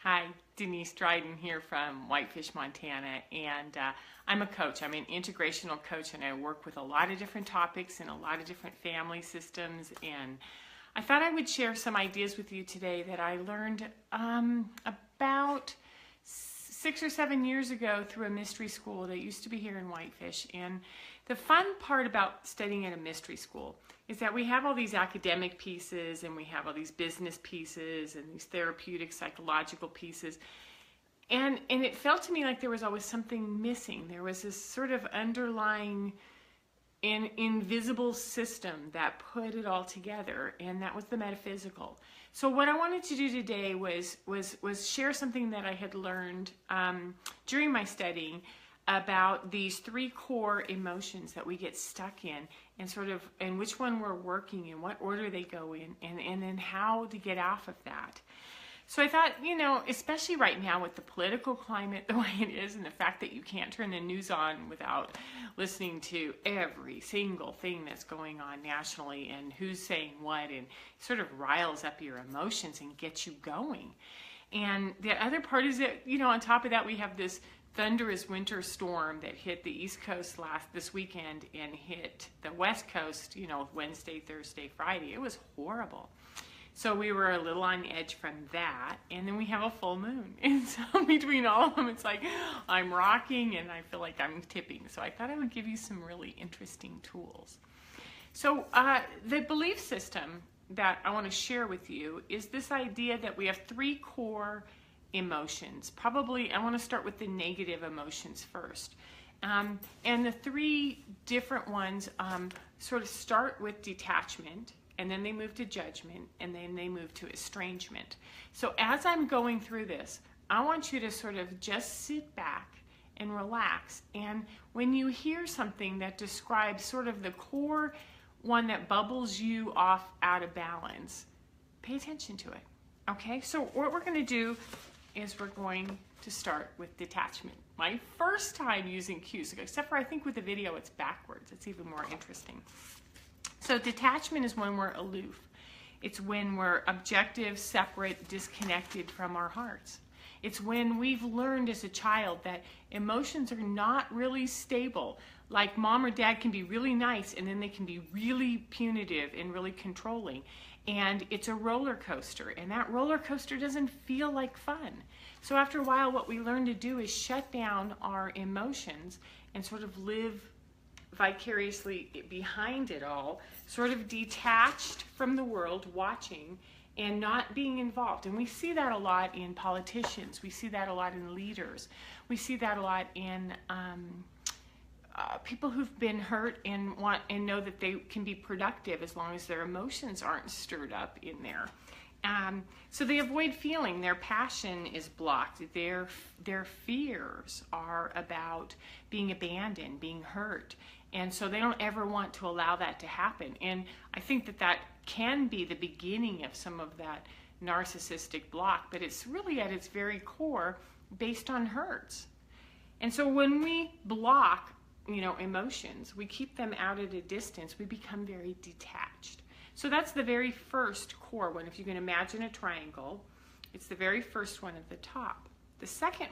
Hi, Denise Dryden here from Whitefish, Montana, and I'm a coach. I'm an integrational coach, and I work with a lot of different topics and a lot of different family systems. And I thought I would share some ideas with you today that I learned about 6 or 7 years ago through a mystery school that used to be here in Whitefish. And the fun part about studying at a mystery school is that we have all these academic pieces and we have all these business pieces and these therapeutic psychological pieces. And it felt to me like there was always something missing. There was this sort of underlying invisible system that put it all together, and that was the metaphysical. So what I wanted to do today was share something that I had learned during my studying about these three core emotions that we get stuck in, and which one we're working in, what order they go in, and then how to get off of that. So I thought, especially right now with the political climate the way it is, and the fact that you can't turn the news on without listening to every single thing that's going on nationally and who's saying what, and it sort of riles up your emotions and gets you going. And the other part is that, on top of that, we have this thunderous winter storm that hit the East Coast this weekend and hit the West Coast, Wednesday, Thursday, Friday. It was horrible. So we were a little on edge from that. And then we have a full moon. And so between all of them, it's like I'm rocking and I feel like I'm tipping. So I thought I would give you some really interesting tools. So the belief system that I want to share with you is this idea that we have three core emotions. Probably I want to start with the negative emotions first. And the three different ones sort of start with detachment, and then they move to judgment, and then they move to estrangement. So as I'm going through this, I want you to sort of just sit back and relax. And when you hear something that describes sort of the core one that bubbles you off out of balance, pay attention to it. Okay, so what we're going to do is we're going to start with detachment. My first time using cues, except for I think with the video it's backwards. It's even more interesting. So detachment is when we're aloof. It's when we're objective, separate, disconnected from our hearts. It's when we've learned as a child that emotions are not really stable. Like mom or dad can be really nice and then they can be really punitive and really controlling. And it's a roller coaster, and that roller coaster doesn't feel like fun. So after a while, what we learn to do is shut down our emotions and sort of live vicariously behind it all, sort of detached from the world, watching and not being involved. And we see that a lot in politicians. We see that a lot in leaders. We see that a lot in people who've been hurt and want and know that they can be productive as long as their emotions aren't stirred up in there. So they avoid feeling. Their passion is blocked. Their fears are about being abandoned, being hurt. And so they don't ever want to allow that to happen. And I think that can be the beginning of some of that narcissistic block, but it's really at its very core based on hurts. And so when we block, emotions, we keep them out at a distance, we become very detached. So that's the very first core one. If you can imagine a triangle, it's the very first one at the top. The second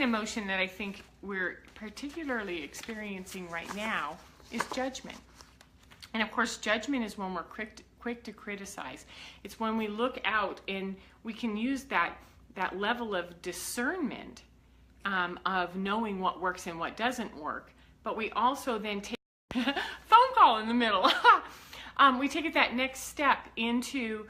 emotion that I think we're particularly experiencing right now is judgment. And of course, judgment is when we're quick to criticize. It's when we look out and we can use that level of discernment of knowing what works and what doesn't work. But we also then take phone call in the middle. We take it that next step into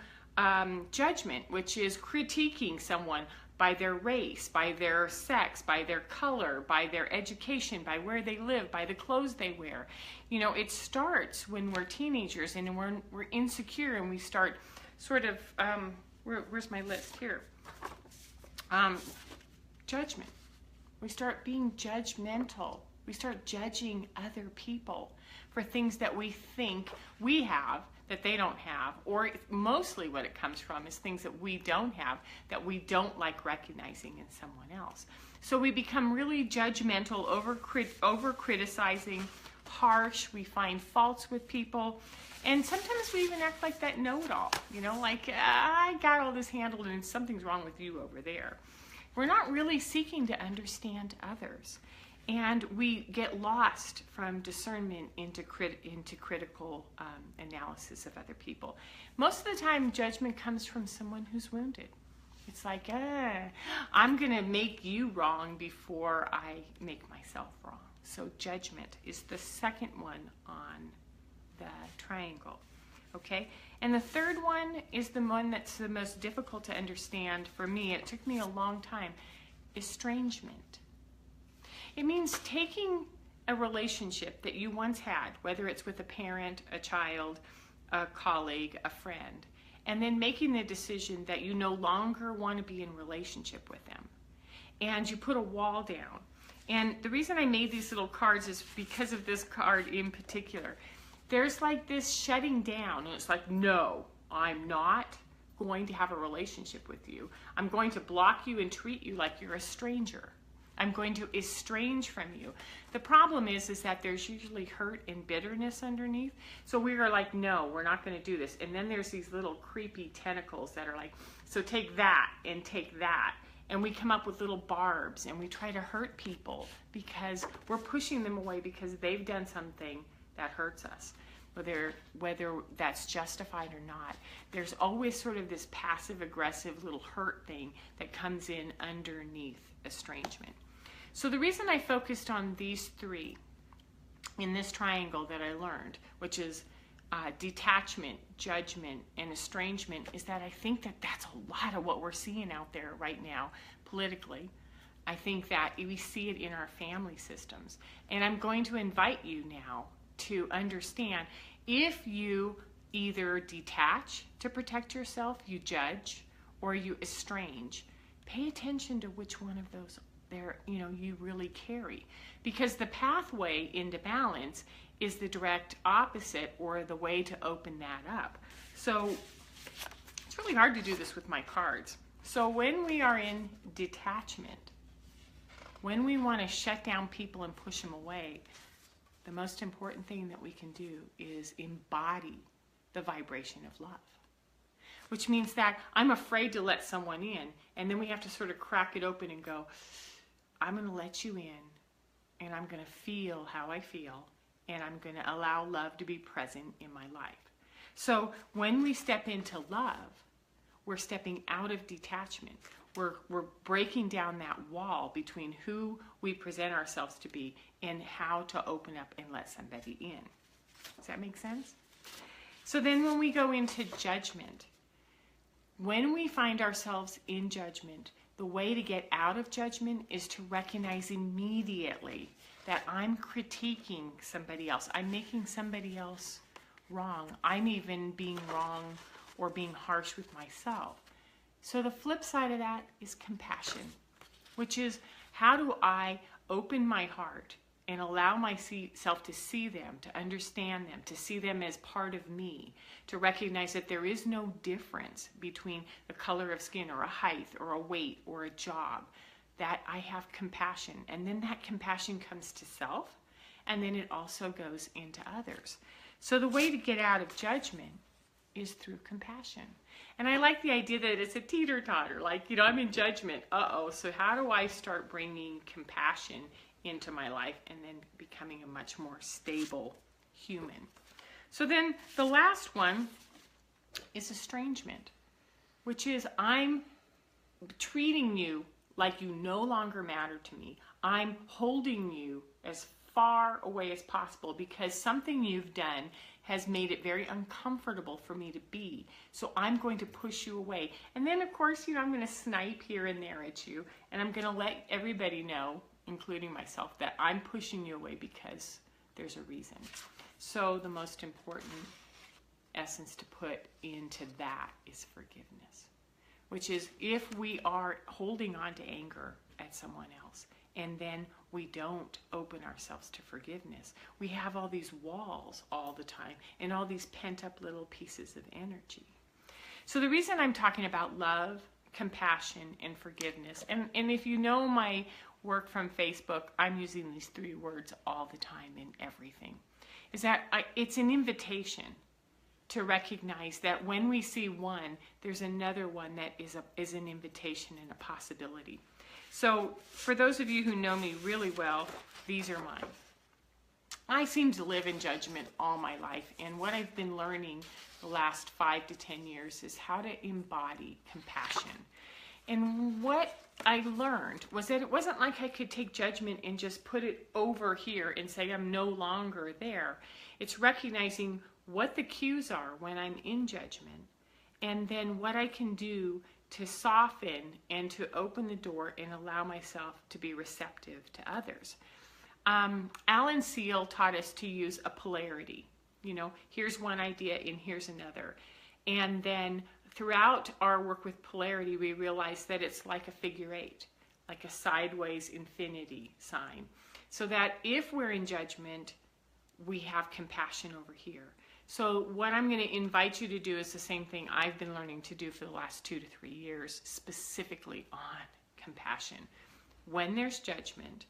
judgment, which is critiquing someone by their race, by their sex, by their color, by their education, by where they live, by the clothes they wear. It starts when we're teenagers and we're insecure, and we start sort of, where's my list here? Judgment. We start being judgmental. We start judging other people for things that we think we have that they don't have, or mostly what it comes from is things that we don't have that we don't like recognizing in someone else. So we become really judgmental, over criticizing, harsh, we find faults with people, and sometimes we even act like that know-it-all, like, I got all this handled and something's wrong with you over there. We're not really seeking to understand others, and we get lost from discernment into critical analysis of other people. Most of the time, judgment comes from someone who's wounded. It's like, I'm going to make you wrong before I make myself wrong. So judgment is the second one on the triangle. Okay? And the third one is the one that's the most difficult to understand for me. It took me a long time. Estrangement. It means taking a relationship that you once had, whether it's with a parent, a child, a colleague, a friend, and then making the decision that you no longer want to be in relationship with them. And you put a wall down. And the reason I made these little cards is because of this card in particular. There's like this shutting down, and it's like, no, I'm not going to have a relationship with you. I'm going to block you and treat you like you're a stranger. I'm going to estrange from you. The problem is that there's usually hurt and bitterness underneath. So we are like, no, we're not going to do this. And then there's these little creepy tentacles that are like, so take that and take that. And we come up with little barbs and we try to hurt people because we're pushing them away because they've done something that hurts us. Whether that's justified or not, there's always sort of this passive-aggressive little hurt thing that comes in underneath estrangement. So the reason I focused on these three in this triangle that I learned, which is detachment, judgment, and estrangement, is that I think that that's a lot of what we're seeing out there right now politically. I think that we see it in our family systems. And I'm going to invite you now to understand, if you either detach to protect yourself, you judge, or you estrange, pay attention to which one of those you really carry. Because the pathway into balance is the direct opposite, or the way to open that up. So it's really hard to do this with my cards. So when we are in detachment, when we want to shut down people and push them away, the most important thing that we can do is embody the vibration of love. Which means that I'm afraid to let someone in, and then we have to sort of crack it open and go, I'm going to let you in, and I'm going to feel how I feel, and I'm going to allow love to be present in my life. So when we step into love, we're stepping out of detachment. We're breaking down that wall between who we present ourselves to be and how to open up and let somebody in. Does that make sense? So then when we go into judgment, when we find ourselves in judgment, the way to get out of judgment is to recognize immediately that I'm critiquing somebody else. I'm making somebody else wrong. I'm even being wrong or being harsh with myself. So the flip side of that is compassion, which is, how do I open my heart and allow myself to see them, to understand them, to see them as part of me, to recognize that there is no difference between the color of skin or a height or a weight or a job, that I have compassion. And then that compassion comes to self, and then it also goes into others. So the way to get out of judgment is through compassion. And I like the idea that it's a teeter-totter, like, I'm in judgment. So how do I start bringing compassion into my life and then becoming a much more stable human? So then the last one is estrangement, which is, I'm treating you like you no longer matter to me. I'm holding you as far away as possible because something you've done has made it very uncomfortable for me to be. So I'm going to push you away. And then, of course, I'm going to snipe here and there at you, and I'm going to let everybody know, including myself, that I'm pushing you away because there's a reason. So the most important essence to put into that is forgiveness, which is, if we are holding on to anger at someone else and then we don't open ourselves to forgiveness, we have all these walls all the time and all these pent up little pieces of energy. So the reason I'm talking about love, compassion, and forgiveness, and if you know my work from Facebook, I'm using these 3 words all the time in everything. Is that it's an invitation to recognize that when we see one, there's another one that is an invitation and a possibility. So for those of you who know me really well, these are mine. I seem to live in judgment all my life, and what I've been learning the last 5 to 10 years is how to embody compassion. And what I learned was that it wasn't like I could take judgment and just put it over here and say I'm no longer there. It's recognizing what the cues are when I'm in judgment, and then what I can do to soften and to open the door and allow myself to be receptive to others. Alan Seale taught us to use a polarity. You know, here's one idea and here's another. And then throughout our work with polarity, we realize that it's like a figure 8, like a sideways infinity sign. So that if we're in judgment, we have compassion over here. So what I'm going to invite you to do is the same thing I've been learning to do for the last 2 to 3 years, specifically on compassion. When there's judgment,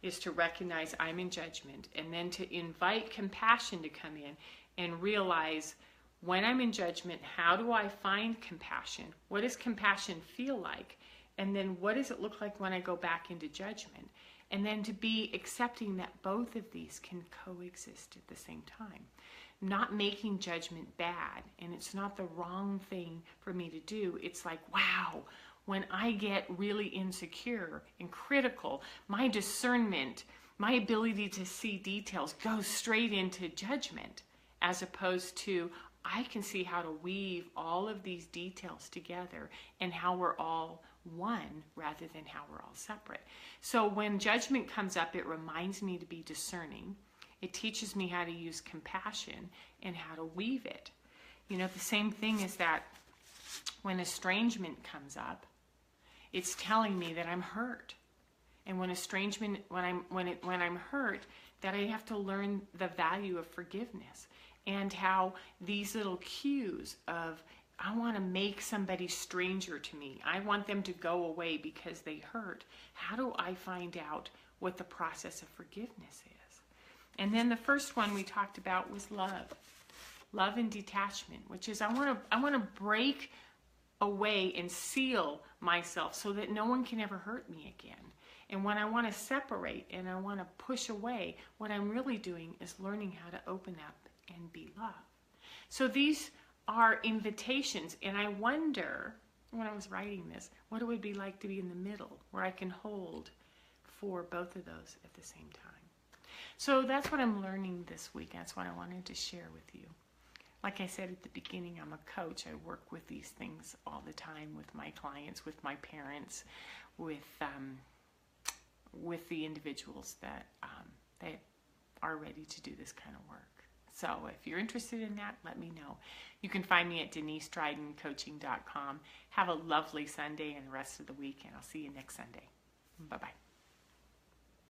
is to recognize I'm in judgment, and then to invite compassion to come in and realize when I'm in judgment, how do I find compassion? What does compassion feel like? And then what does it look like when I go back into judgment? And then to be accepting that both of these can coexist at the same time. Not making judgment bad, and it's not the wrong thing for me to do. It's like, wow, when I get really insecure and critical, my discernment, my ability to see details goes straight into judgment, as opposed to I can see how to weave all of these details together and how we're all one rather than how we're all separate. So when judgment comes up, it reminds me to be discerning. It teaches me how to use compassion and how to weave it. You know, the same thing is that when estrangement comes up, it's telling me that I'm hurt. And when estrangement, when I'm hurt, that I have to learn the value of forgiveness, and how these little cues of I want to make somebody stranger to me, I want them to go away because they hurt. How do I find out what the process of forgiveness is? And then the first one we talked about was love and detachment, which is I want to break away and seal myself so that no one can ever hurt me again. And when I want to separate and I want to push away, what I'm really doing is learning how to open up and be love. So these are invitations, and I wonder, when I was writing this, what it would be like to be in the middle, where I can hold for both of those at the same time. So that's what I'm learning this week. That's what I wanted to share with you. Like I said at the beginning, I'm a coach. I work with these things all the time with my clients, with my parents, with the individuals that are ready to do this kind of work. So if you're interested in that, let me know. You can find me at DeniseDrydenCoaching.com. Have a lovely Sunday and the rest of the week, and I'll see you next Sunday. Bye-bye.